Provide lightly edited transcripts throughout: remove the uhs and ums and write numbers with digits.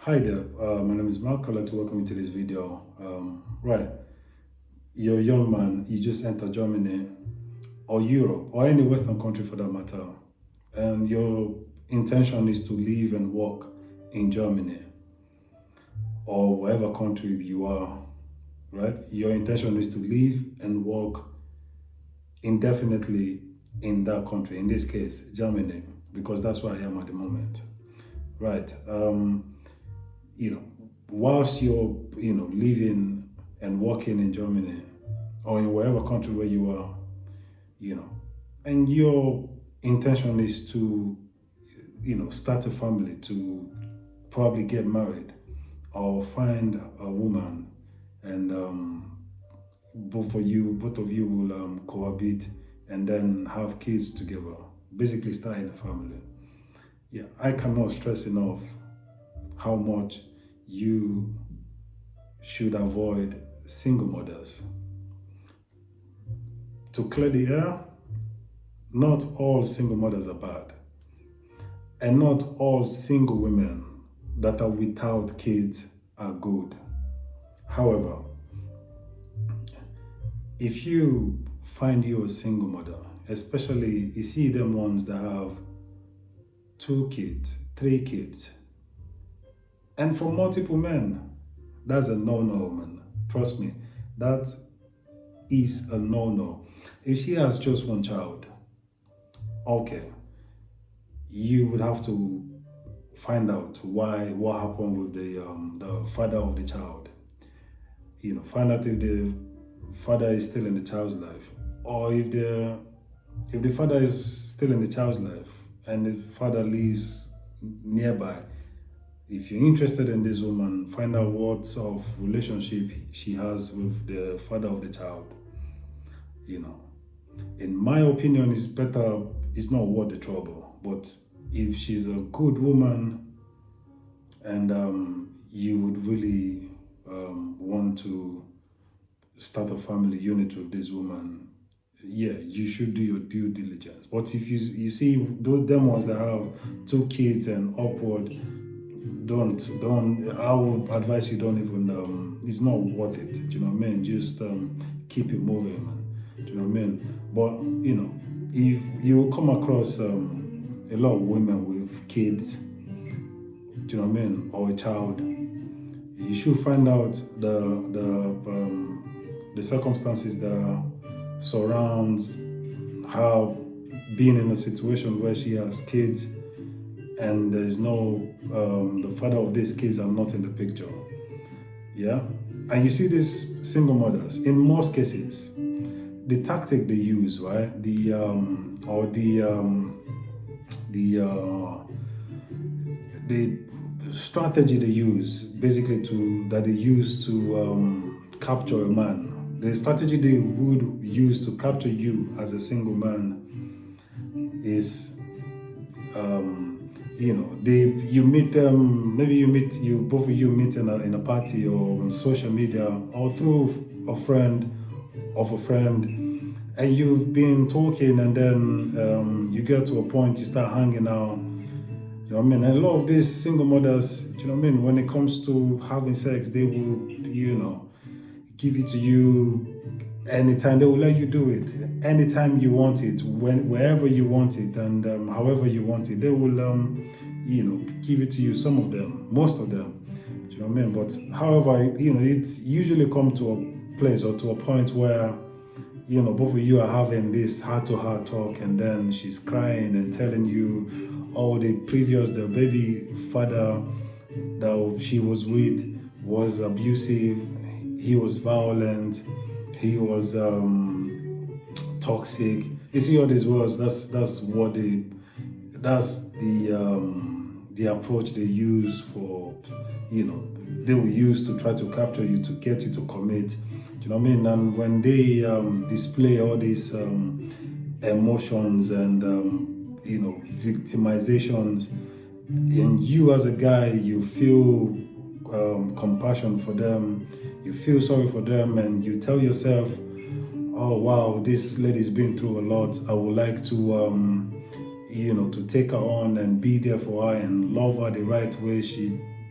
Hi there, my name is Mark. I'd like to welcome you to this video. Right, you're a young man, you just entered Germany or Europe or any Western country for that matter, and your intention is to live and work in Germany or whatever country you are, right? Your intention is to live and work indefinitely in that country, in this case, Germany, because that's where I am at the moment, right? You know, whilst you're living and working in Germany or in whatever country where you are, you know, and your intention is to start a family, to probably get married or find a woman, and both of you will cohabit and then have kids together, basically starting a family. Yeah, I cannot stress enough how much you should avoid single mothers. To clear the air, not all single mothers are bad, and not all single women that are without kids are good. However, if you find you a single mother, especially you see them ones that have two kids, three kids, and for multiple men, that's a no-no, man. Trust me, that is a no-no. If she has just one child, okay, you would have to find out what happened with the father of the child. Find out if the father is still in the child's life, or if the father is still in the child's life and the father lives nearby. If you're interested in this woman, find out what sort of relationship she has with the father of the child. You know, in my opinion, it's better, it's not worth the trouble. But if she's a good woman and you would really want to start a family unit with this woman, yeah, you should do your due diligence. But if you see those them ones that have two kids and upward, don't I would advise you don't even it's not worth it. Do you know what I mean? Just keep it moving, man. Do you know what I mean? But if you come across a lot of women with kids, do you know what I mean, or a child, you should find out the circumstances that surrounds her being in a situation where she has kids and there's no the father of these kids are not in the picture. Yeah, and you see these single mothers in most cases, the tactic they use, right, the strategy they use, basically to that they use to capture a man, the strategy they would use to capture you as a single man is they you meet them, maybe you both of you meet in a party or on social media or through a friend of a friend, and you've been talking, and then you get to a point you start hanging out. You know what I mean? And a lot of these single mothers, you know what I mean, when it comes to having sex, they will, give it to you anytime. They will let you do it anytime you want it, wherever you want it, and however you want it. They will, give it to you. Some of them, most of them. Do you know what I mean? But however, it's usually come to a place or to a point where both of you are having this heart-to-heart talk, and then she's crying and telling you all the baby father that she was with was abusive, he was violent, he was toxic. You see all these words, that's the approach they use for, they will use to try to capture you, to get you to commit. Do you know what I mean? And when they display all these emotions and victimizations, and you as a guy, you feel compassion for them, you feel sorry for them, and you tell yourself, oh wow, this lady's been through a lot. I would like to to take her on and be there for her and love her the right way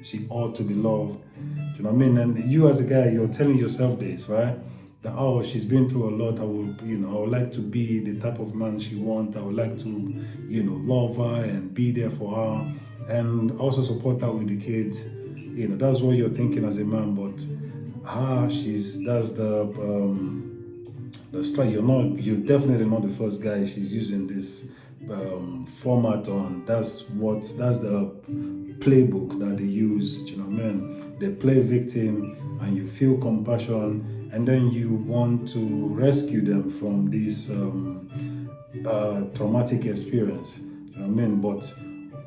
she ought to be loved. Do you know what I mean? And you as a guy, you're telling yourself this, right? That, oh, she's been through a lot. I would like to be the type of man she wants. I would like to, love her and be there for her, and also support her with the kids. That's what you're thinking as a man. But that's the strike. You're definitely not the first guy she's using this format on. That's the playbook that they use. You know what I mean? They play victim, and you feel compassion, and then you want to rescue them from this traumatic experience. You know what I mean? But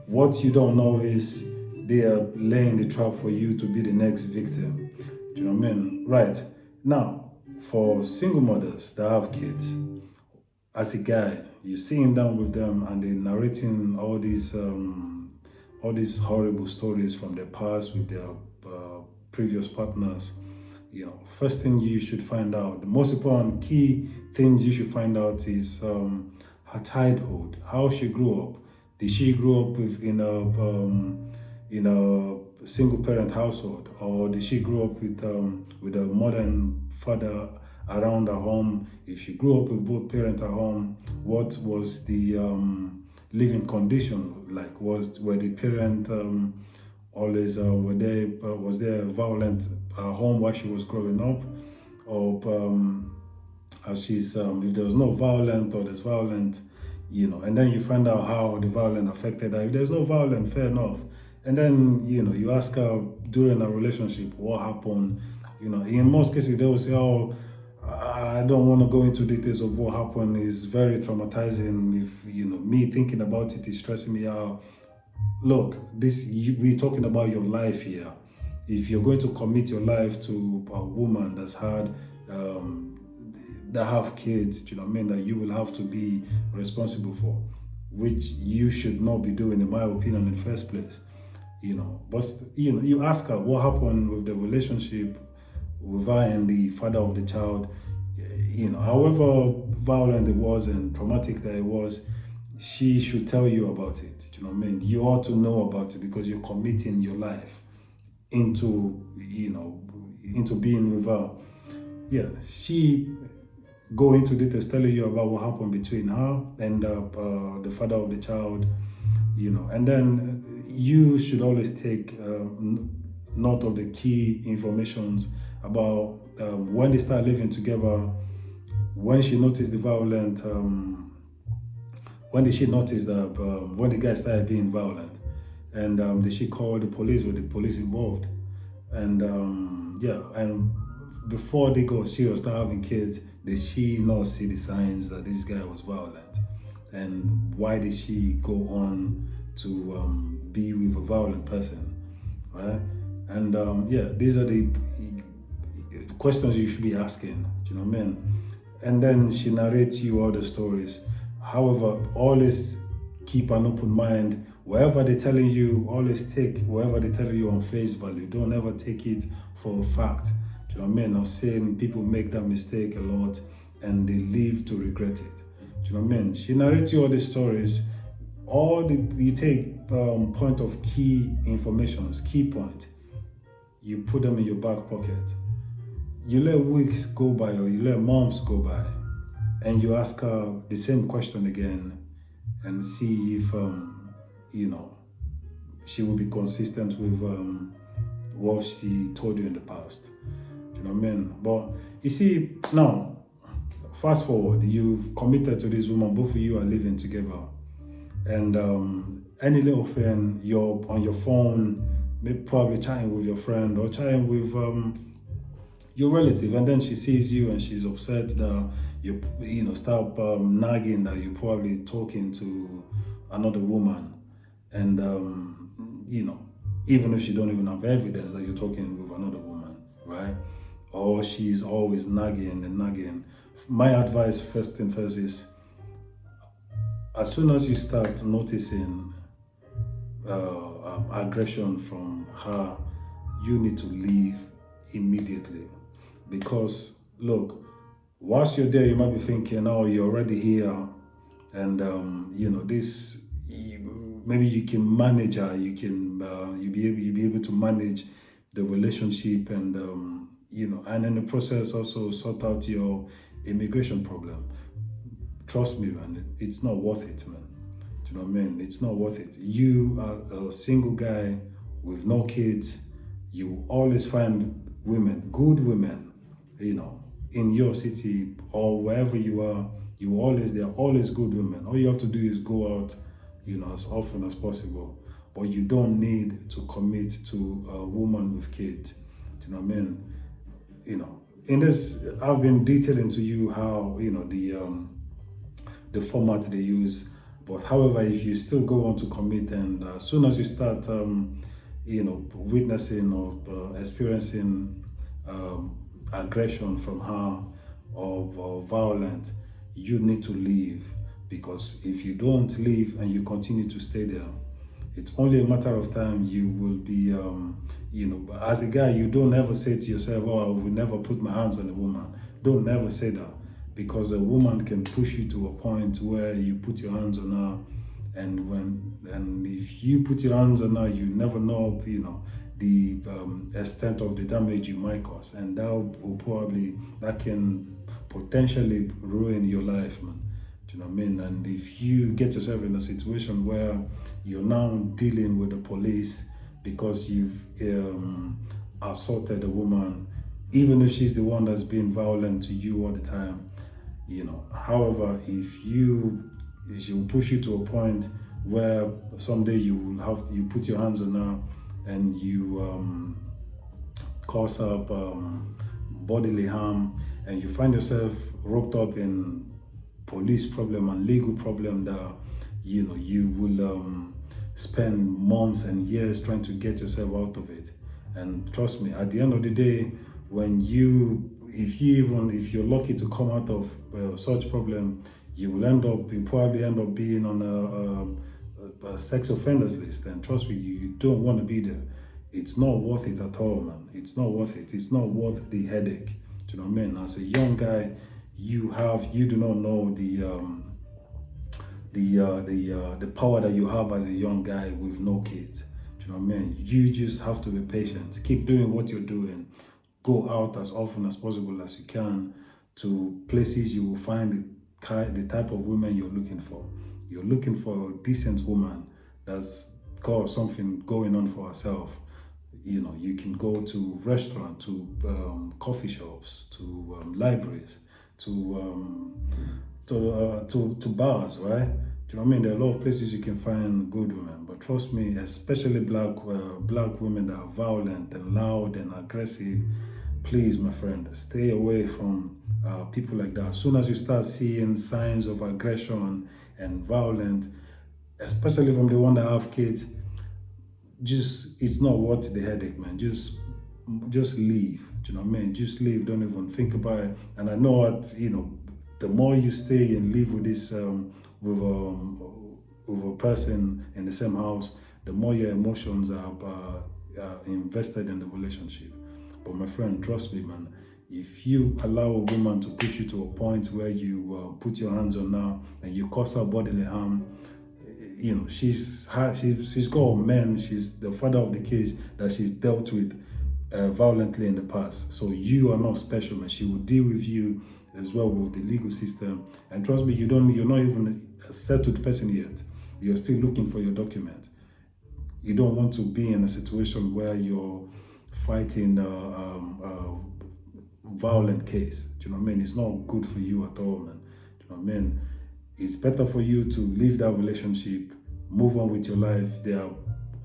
what you don't know is they are laying the trap for you to be the next victim. Do you know what I mean? Right. Now, for single mothers that have kids, as a guy, you're sitting down with them and they're narrating all these horrible stories from their past with their previous partners. First thing you should find out, the most important key things you should find out is her childhood, how she grew up. Did she grow up in a single parent household, or did she grow up with a mother and father around her home? If she grew up with both parents at home, what was the living condition like? Were the parent always was there violent home while she was growing up, or if there was no violent or there's violent, and then you find out how the violence affected her. If there's no violence, fair enough. And then, you ask her during a relationship what happened. In most cases, they will say, oh, I don't want to go into details of what happened. It's very traumatizing. If, me thinking about it is stressing me out. Look, we're talking about your life here. If you're going to commit your life to a woman that have kids, do you know what I mean, that you will have to be responsible for, which you should not be doing, in my opinion, in the first place. But you ask her what happened with the relationship with her and the father of the child. However violent it was and traumatic that it was, she should tell you about it. Do you know what I mean? You ought to know about it because you're committing your life into being with her. Yeah, she go into details telling you about what happened between her and the father of the child. And then you should always take note of the key informations about when they start living together, when she noticed the violent, when did she notice that when the guy started being violent, and did she call the police? Were the police involved? And and before they got serious, start having kids, did she not see the signs that this guy was violent? And why did she go on to be with a violent person, right? And these are the questions you should be asking. Do you know what I mean? And then she narrates you all the stories. However, always keep an open mind. Whatever they're telling you, always take whatever they're telling you on face value. Don't ever take it for a fact. Do you know what I mean? I've seen people make that mistake a lot and they live to regret it. Do you know what I mean? She narrates you all the stories. You take point of key informations, key point. You put them in your back pocket. You let weeks go by or you let months go by, and you ask her the same question again and see if she will be consistent with what she told you in the past. Do you know what I mean? But you see, now fast forward, you've committed to this woman, both of you are living together, and any little thing, you're on your phone, maybe probably chatting with your friend or chatting with your relative, and then she sees you and she's upset that you start nagging that you're probably talking to another woman, and even if she don't even have evidence that you're talking with another woman, right? Or she's always nagging and nagging. My advice, first thing first, is as soon as you start noticing aggression from her, you need to leave immediately. Because look, whilst you're there, you might be thinking, oh, you're already here, and this maybe you can manage her, you'll be able to manage the relationship, and and in the process also sort out your immigration problem. Trust me, man, it's not worth it, man. Do you know what I mean? It's not worth it. You are a single guy with no kids. You always find women, good women, in your city or wherever you are. There are always good women. All you have to do is go out, as often as possible. But you don't need to commit to a woman with kids. Do you know what I mean? In this, I've been detailing to you how the format they use. But however, if you still go on to commit, and as soon as you start, witnessing or experiencing aggression from her, or violence, you need to leave. Because if you don't leave and you continue to stay there, it's only a matter of time you will be, as a guy, you don't ever say to yourself, oh, I will never put my hands on a woman. Don't never say that, because a woman can push you to a point where you put your hands on her, and if you put your hands on her, you never know, the extent of the damage you might cause, and that can potentially ruin your life, man. Do you know what I mean? And if you get yourself in a situation where you're now dealing with the police because you've assaulted a woman, even if she's the one that's being violent to you all the time, however, if she will push you to a point where someday you put your hands on her and you cause up bodily harm, and you find yourself roped up in police problem and legal problem that you will spend months and years trying to get yourself out of it. And trust me, at the end of the day, if you're lucky to come out of such problem, you probably end up being on a sex offenders list. And trust me, you don't want to be there. It's not worth it at all, man. It's not worth it. It's not worth the headache. Do you know what I mean? As a young guy, you do not know the power that you have as a young guy with no kids. Do you know what I mean? You just have to be patient. Keep doing what you're doing. Go out as often as possible as you can to places you will find the type of women you're looking for. You're looking for a decent woman that's got something going on for herself. You can go to restaurants, to coffee shops, to libraries, to bars, right? Do you know what I mean? There are a lot of places you can find good women, but trust me, especially black women that are violent and loud and aggressive. Please, my friend, stay away from people like that. As soon as you start seeing signs of aggression and violence, especially from the one that have kids, it's not worth the headache, man. Just leave. Do you know what I mean? Just leave. Don't even think about it. And I know what the more you stay and live with this with a person in the same house, the more your emotions are invested in the relationship. But my friend, trust me, man. If you allow a woman to push you to a point where you put your hands on her and you cause her bodily harm, she's got men. She's the father of the kids that she's dealt with violently in the past. So you are not special, man. She will deal with you as well with the legal system. And trust me, you're not even a settled person yet. You're still looking for your document. You don't want to be in a situation where you're fighting a violent case. Do you know what I mean? It's not good for you at all, man. Do you know what I mean? It's better for you to leave that relationship, move on with your life. There are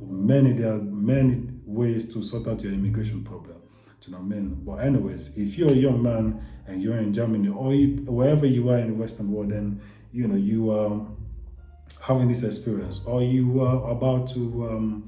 many ways to sort out your immigration problem. Do you know what I mean? But anyways, if you're a young man and you're in Germany or wherever you are in the Western world, then you are having this experience, or you are about to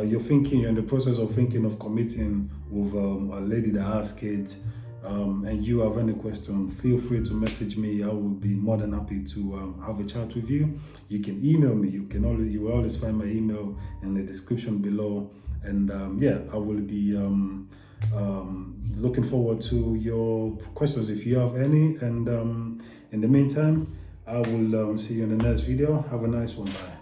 you're in the process of thinking of committing with a lady that has kids, and you have any question, feel free to message me. I will be more than happy to have a chat with you. You can email me. You will always find my email in the description below. And I will be looking forward to your questions if you have any. And in the meantime, I will see you in the next video. Have a nice one. Bye.